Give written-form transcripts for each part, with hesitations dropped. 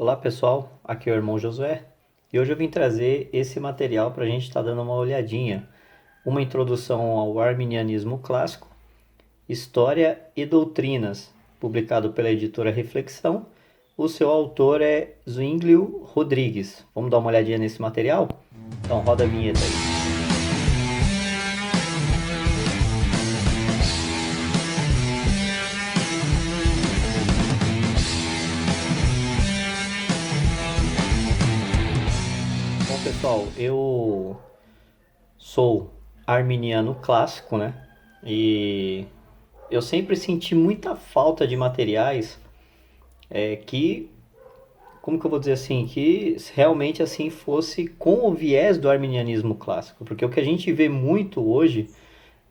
Olá pessoal, aqui é o irmão Josué e hoje eu vim trazer esse material para a gente estar dando uma olhadinha. Uma introdução ao arminianismo clássico, História e Doutrinas, publicado pela editora Reflexão. O seu autor é Zwinglio Rodrigues. Vamos dar uma olhadinha nesse material? Então roda a vinheta aí. Bom pessoal, eu sou arminiano clássico, né? E eu sempre senti muita falta de materiais que, como que eu vou dizer assim, que realmente assim fosse com o viés do arminianismo clássico, porque o que a gente vê muito hoje,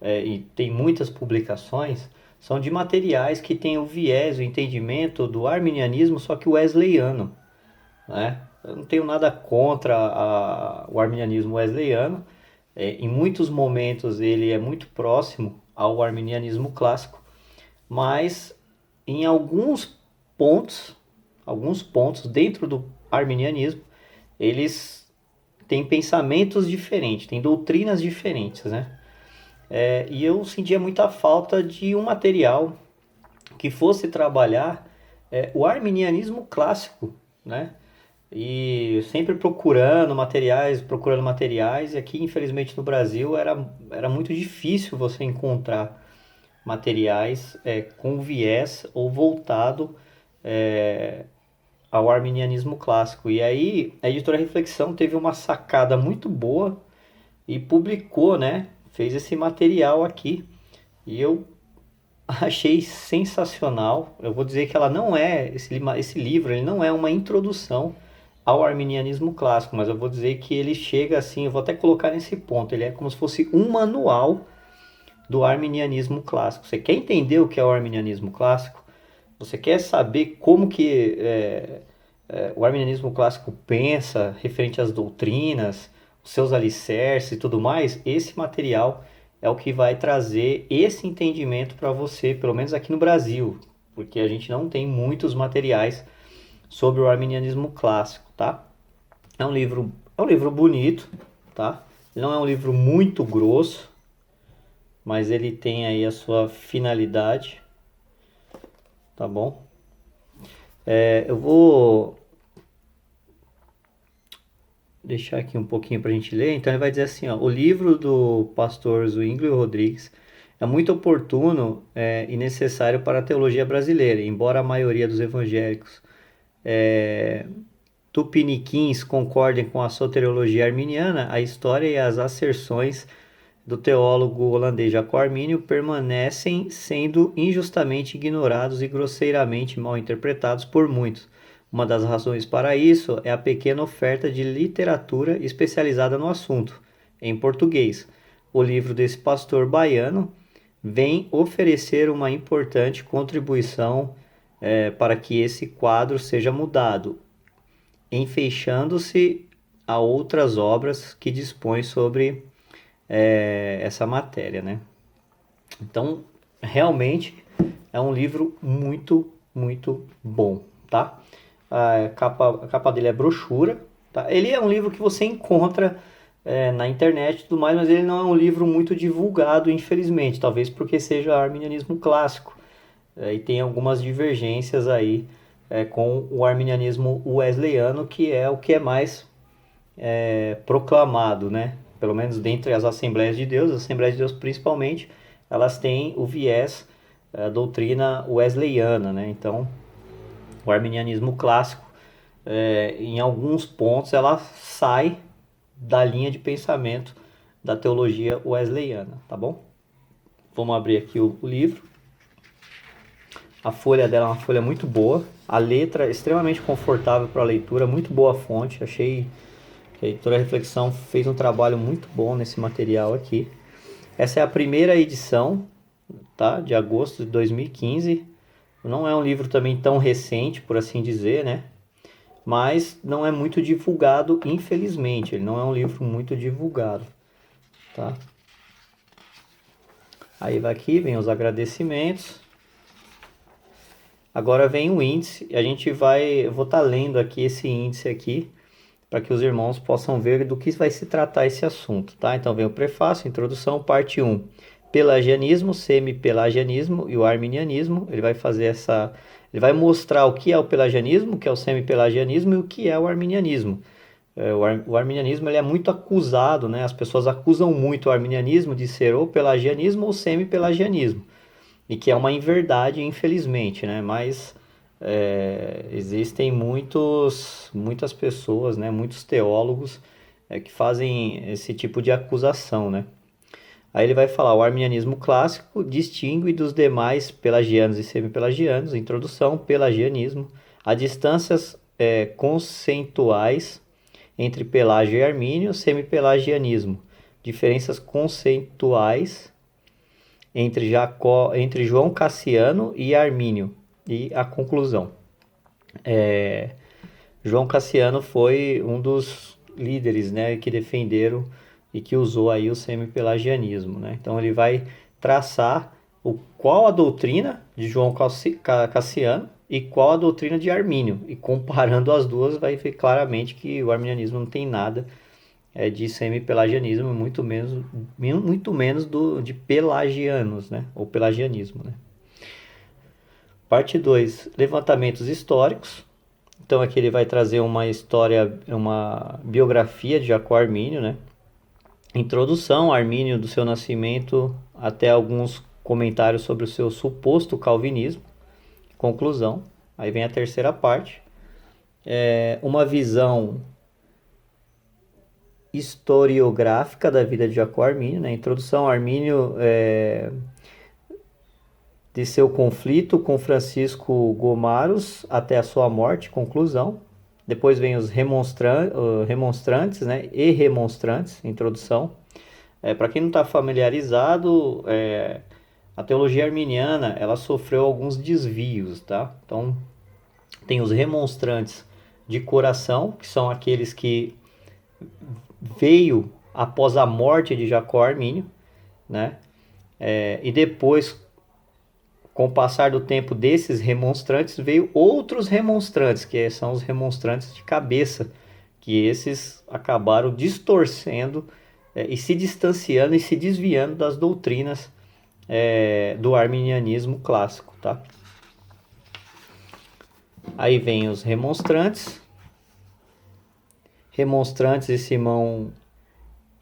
e tem muitas publicações, são de materiais que têm o viés, o entendimento do arminianismo, só que wesleyano, né? Eu não tenho nada contra o arminianismo wesleyano, em muitos momentos ele é muito próximo ao arminianismo clássico, mas em pontos, alguns pontos dentro do arminianismo, eles têm pensamentos diferentes, têm doutrinas diferentes, né? E eu sentia muita falta de um material que fosse trabalhar o arminianismo clássico, né? E sempre procurando materiais, e aqui infelizmente no Brasil era muito difícil você encontrar materiais com viés ou voltado é, ao arminianismo clássico. E aí a editora Reflexão teve uma sacada muito boa e publicou, né? Fez esse material aqui. E eu achei sensacional. Eu vou dizer que ela não é, esse livro, ele não é uma introdução ao arminianismo clássico, mas eu vou dizer que ele chega assim, eu vou até colocar nesse ponto, ele é como se fosse um manual do arminianismo clássico. Você quer entender o que é o arminianismo clássico? Você quer saber como que o arminianismo clássico pensa referente às doutrinas, os seus alicerces e tudo mais? Esse material é o que vai trazer esse entendimento para você, pelo menos aqui no Brasil, porque a gente não tem muitos materiais sobre o arminianismo clássico, tá? É um livro bonito, tá? Ele não é um livro muito grosso, mas ele tem aí a sua finalidade, tá bom? Eu vou deixar aqui um pouquinho para a gente ler. Então ele vai dizer assim, ó, o livro do pastor Zwinglio Rodrigues é muito oportuno e necessário para a teologia brasileira, embora a maioria dos evangélicos tupiniquins concordem com a soteriologia arminiana, a história e as asserções do teólogo holandês Jacob Arminio permanecem sendo injustamente ignorados e grosseiramente mal interpretados por muitos. Uma das razões para isso é a pequena oferta de literatura especializada no assunto, em português. O livro desse pastor baiano vem oferecer uma importante contribuição para que esse quadro seja mudado, enfeixando-se a outras obras que dispõem sobre essa matéria, né? Então, realmente é um livro muito, muito bom, tá? A capa dele é brochura, tá? Ele é um livro que você encontra na internet e tudo mais, mas ele não é um livro muito divulgado, infelizmente, talvez porque seja arminianismo clássico. E tem algumas divergências aí com o arminianismo wesleyano, que é o que é mais proclamado, né? Pelo menos dentre as Assembleias de Deus principalmente, elas têm o viés da doutrina wesleyana, né? Então, o arminianismo clássico, em alguns pontos, ela sai da linha de pensamento da teologia wesleyana, tá bom? Vamos abrir aqui o livro. A folha dela é uma folha muito boa, a letra é extremamente confortável para a leitura, muito boa fonte, achei que a editora Reflexão fez um trabalho muito bom nesse material aqui. Essa é a primeira edição, tá? De agosto de 2015. Não é um livro também tão recente, por assim dizer, né? Mas não é muito divulgado, infelizmente. Ele não é um livro muito divulgado, tá? Aí vai aqui, vem os agradecimentos. Agora vem o índice, eu vou estar lendo aqui esse índice aqui, para que os irmãos possam ver do que vai se tratar esse assunto, tá? Então vem o prefácio, introdução, parte 1. Pelagianismo, semi-pelagianismo e o arminianismo. Ele vai mostrar o que é o pelagianismo, o que é o semi-pelagianismo e o que é o arminianismo. O arminianismo ele é muito acusado, né? As pessoas acusam muito o arminianismo de ser ou pelagianismo ou semi-pelagianismo, e que é uma inverdade, infelizmente, né? Mas existem muitas pessoas, né? Muitos teólogos que fazem esse tipo de acusação, né? Aí ele vai falar: o arminianismo clássico distingue dos demais pelagianos e semi-pelagianos. Introdução: pelagianismo. Há distâncias conceituais entre Pelágio e Armínio. Semi-pelagianismo: diferenças conceituais entre João Cassiano e Armínio. E a conclusão: João Cassiano foi um dos líderes, né, que defenderam e que usou aí o semi-pelagianismo, né? Então ele vai traçar qual a doutrina de João Cassiano e qual a doutrina de Armínio, e comparando as duas vai ver claramente que o arminianismo não tem nada de semi-pelagianismo, muito menos de pelagianos, né? Ou pelagianismo, né? Parte 2, levantamentos históricos. Então aqui ele vai trazer uma história, uma biografia de Jacó Armínio, né? Introdução, Armínio do seu nascimento até alguns comentários sobre o seu suposto calvinismo. Conclusão, aí vem a terceira parte. Uma visão historiográfica da vida de Jacó Armínio, né? Introdução, Armínio de seu conflito com Francisco Gomaros até a sua morte. Conclusão. Depois vem os remonstrantes, né? E remonstrantes, introdução. Para quem não está familiarizado, a teologia arminiana ela sofreu alguns desvios, tá? Então tem os remonstrantes de coração, que são aqueles que veio após a morte de Jacó Armínio, né? E depois, com o passar do tempo desses remonstrantes, veio outros remonstrantes, que são os remonstrantes de cabeça, que esses acabaram distorcendo e se distanciando e se desviando das doutrinas do arminianismo clássico, tá? Aí vem os remonstrantes de Simão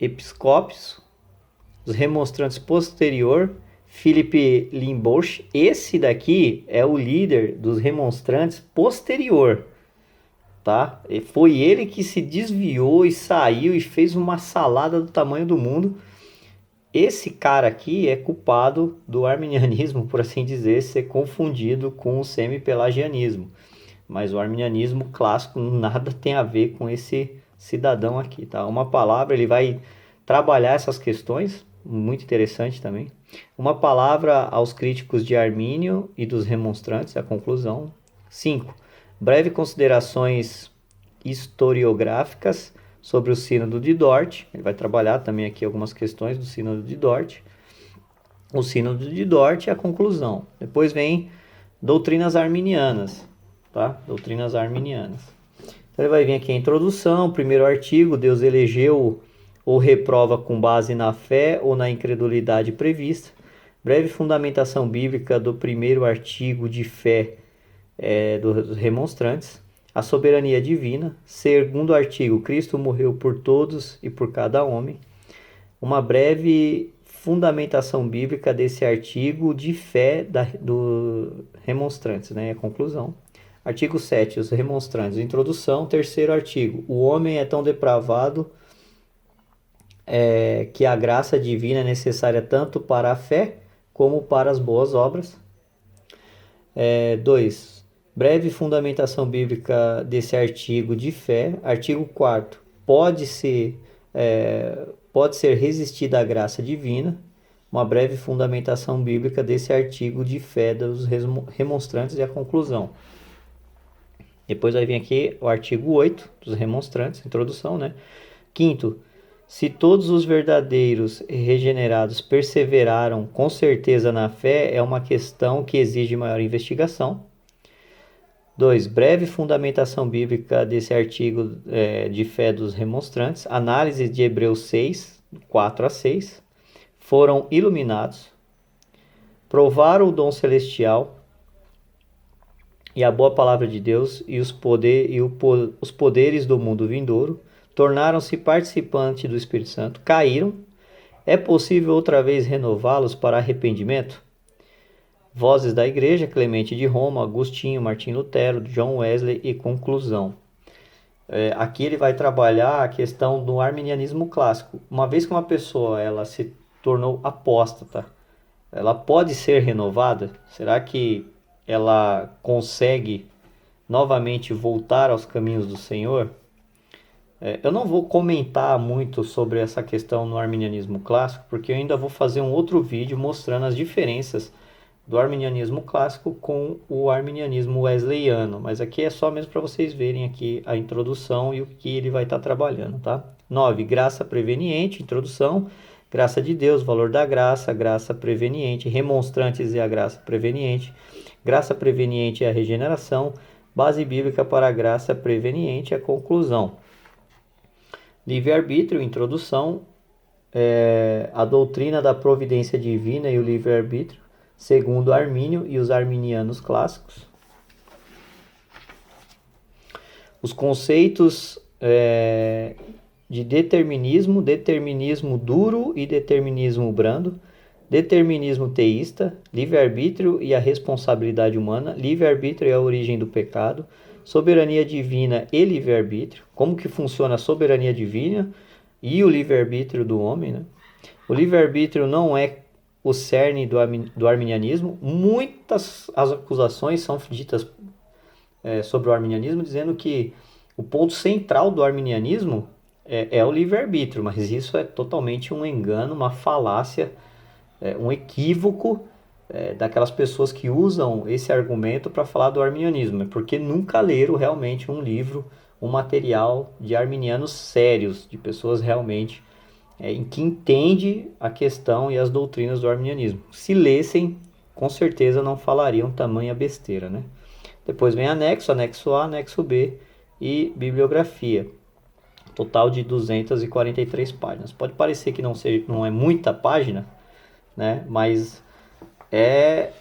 Episcópios, os remonstrantes posterior, Philippe Limbosch. Esse daqui é o líder dos remonstrantes posterior, tá? E foi ele que se desviou e saiu e fez uma salada do tamanho do mundo. Esse cara aqui é culpado do arminianismo, por assim dizer, ser confundido com o semi-pelagianismo. Mas o arminianismo clássico nada tem a ver com esse cidadão aqui, tá? Uma palavra, ele vai trabalhar essas questões, muito interessante também. Uma palavra aos críticos de Armínio e dos remonstrantes, a conclusão. 5. Breve considerações historiográficas sobre o Sínodo de Dort. Ele vai trabalhar também aqui algumas questões do Sínodo de Dort. O Sínodo de Dort é a conclusão. Depois vem doutrinas arminianas, tá? Doutrinas arminianas. Então ele vai vir aqui a introdução, primeiro artigo: Deus elegeu ou reprova com base na fé ou na incredulidade prevista. Breve fundamentação bíblica do primeiro artigo de fé dos remonstrantes. A soberania divina. Segundo artigo: Cristo morreu por todos e por cada homem. Uma breve fundamentação bíblica desse artigo de fé do remonstrantes, né? A conclusão. Artigo 7, os remonstrantes. Introdução. Terceiro artigo: o homem é tão depravado que a graça divina é necessária tanto para a fé como para as boas obras. 2. Breve fundamentação bíblica desse artigo de fé. Artigo 4. Pode ser resistida à graça divina. Uma breve fundamentação bíblica desse artigo de fé dos remonstrantes e a conclusão. Depois vai vir aqui o artigo 8 dos remonstrantes, introdução, né? 5º, se todos os verdadeiros regenerados perseveraram com certeza na fé, é uma questão que exige maior investigação. 2. Breve fundamentação bíblica desse artigo de fé dos remonstrantes. Análise de Hebreus 6, 4 a 6. Foram iluminados. Provaram o dom celestial e a boa palavra de Deus e os poderes do mundo vindouro. Tornaram-se participantes do Espírito Santo. Caíram. É possível outra vez renová-los para arrependimento? Vozes da Igreja, Clemente de Roma, Agostinho, Martim Lutero, John Wesley e conclusão. Aqui ele vai trabalhar a questão do arminianismo clássico. Uma vez que uma pessoa ela se tornou apóstata, ela pode ser renovada? Será que ela consegue novamente voltar aos caminhos do Senhor? Eu não vou comentar muito sobre essa questão no arminianismo clássico, porque eu ainda vou fazer um outro vídeo mostrando as diferenças do arminianismo clássico com o arminianismo wesleyano, mas aqui é só mesmo para vocês verem aqui a introdução e o que ele vai estar trabalhando, tá? 9. Graça preveniente, introdução, graça de Deus, valor da graça, graça preveniente, remonstrantes e a graça preveniente é a regeneração, base bíblica para a graça preveniente, a conclusão. Livre-arbítrio, introdução, a doutrina da providência divina e o livre-arbítrio, segundo Armínio e os arminianos clássicos. Os conceitos de determinismo, determinismo duro e determinismo brando, determinismo teísta, livre-arbítrio e a responsabilidade humana, livre-arbítrio e a origem do pecado, soberania divina e livre-arbítrio, como que funciona a soberania divina e o livre-arbítrio do homem, né? O livre-arbítrio não é o cerne do arminianismo. Muitas as acusações são ditas sobre o arminianismo, dizendo que o ponto central do arminianismo é o livre-arbítrio, mas isso é totalmente um engano, uma falácia, um equívoco daquelas pessoas que usam esse argumento para falar do arminianismo, porque nunca leram realmente um livro, um material de arminianos sérios, de pessoas realmente em que entende a questão e as doutrinas do arminianismo. Se lessem, com certeza não falariam tamanha besteira, né? Depois vem anexo, anexo A, anexo B e bibliografia. Total de 243 páginas. Pode parecer que não é muita página, né? Mas é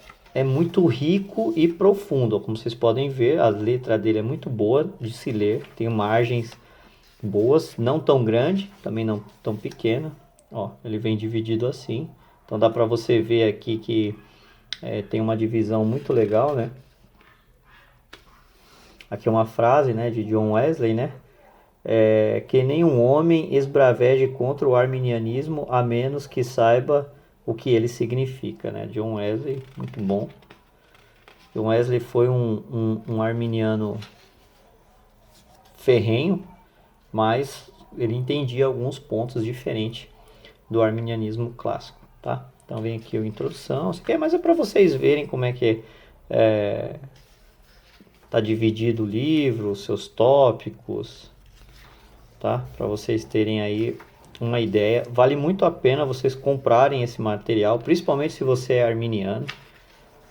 muito rico e profundo. Como vocês podem ver, a letra dele é muito boa de se ler, tem margens boas, não tão grande, também não tão pequena. Ó, ele vem dividido assim, então dá para você ver aqui que tem uma divisão muito legal, né? Aqui é uma frase, né, de John Wesley, né? Que nenhum homem esbraveje contra o arminianismo a menos que saiba o que ele significa, né? John Wesley, muito bom. John Wesley foi um arminiano ferrenho, mas ele entendia alguns pontos diferentes do arminianismo clássico, tá? Então vem aqui a introdução, isso aqui é mais para vocês verem como é que tá dividido o livro, os seus tópicos, tá? Para vocês terem aí uma ideia. Vale muito a pena vocês comprarem esse material, principalmente se você é arminiano,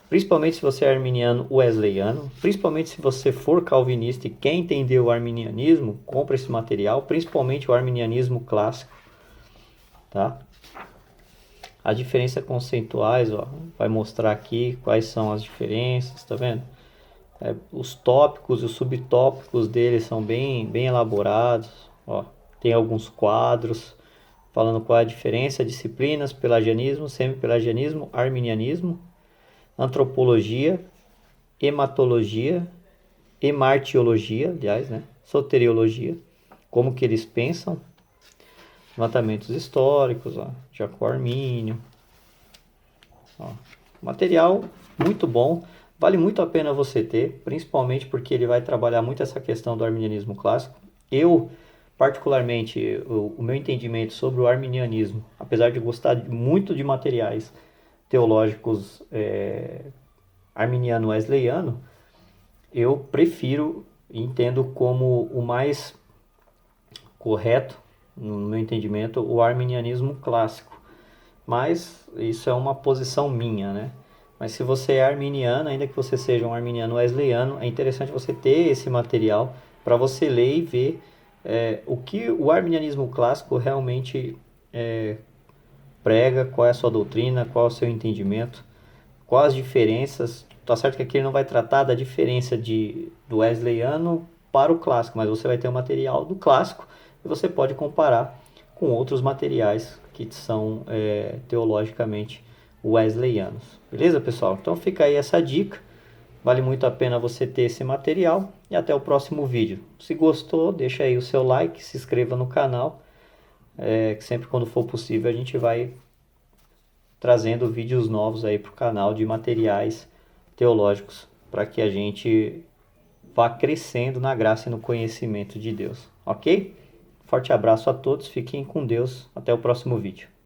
principalmente se você é arminiano wesleyano, principalmente se você for calvinista e quer entender o arminianismo, compre esse material, principalmente o arminianismo clássico, tá? As diferenças conceituais, ó, vai mostrar aqui quais são as diferenças, tá vendo? Os tópicos e os subtópicos dele são bem elaborados, ó. Tem alguns quadros falando qual é a diferença, disciplinas, pelagianismo, semi-pelagianismo, arminianismo, antropologia, hematologia, hemartiologia, aliás, né? Soteriologia, como que eles pensam, levantamentos históricos, ó, Jacó Armínio, ó. Material muito bom, vale muito a pena você ter, principalmente porque ele vai trabalhar muito essa questão do arminianismo clássico. Eu, particularmente, o meu entendimento sobre o arminianismo, apesar de gostar muito de materiais teológicos arminiano wesleyano, eu prefiro e entendo como o mais correto, no meu entendimento, o arminianismo clássico. Mas isso é uma posição minha, né? Mas se você é arminiano, ainda que você seja um arminiano wesleyano, é interessante você ter esse material para você ler e ver o que o arminianismo clássico realmente prega, qual é a sua doutrina, qual é o seu entendimento, quais as diferenças. Tá certo que aqui ele não vai tratar da diferença do wesleyano para o clássico, mas você vai ter o material do clássico e você pode comparar com outros materiais que são teologicamente wesleyanos. Beleza, pessoal? Então fica aí essa dica. Vale muito a pena você ter esse material e até o próximo vídeo. Se gostou, deixa aí o seu like, se inscreva no canal, que sempre quando for possível a gente vai trazendo vídeos novos aí para o canal de materiais teológicos para que a gente vá crescendo na graça e no conhecimento de Deus, ok? Forte abraço a todos, fiquem com Deus, até o próximo vídeo.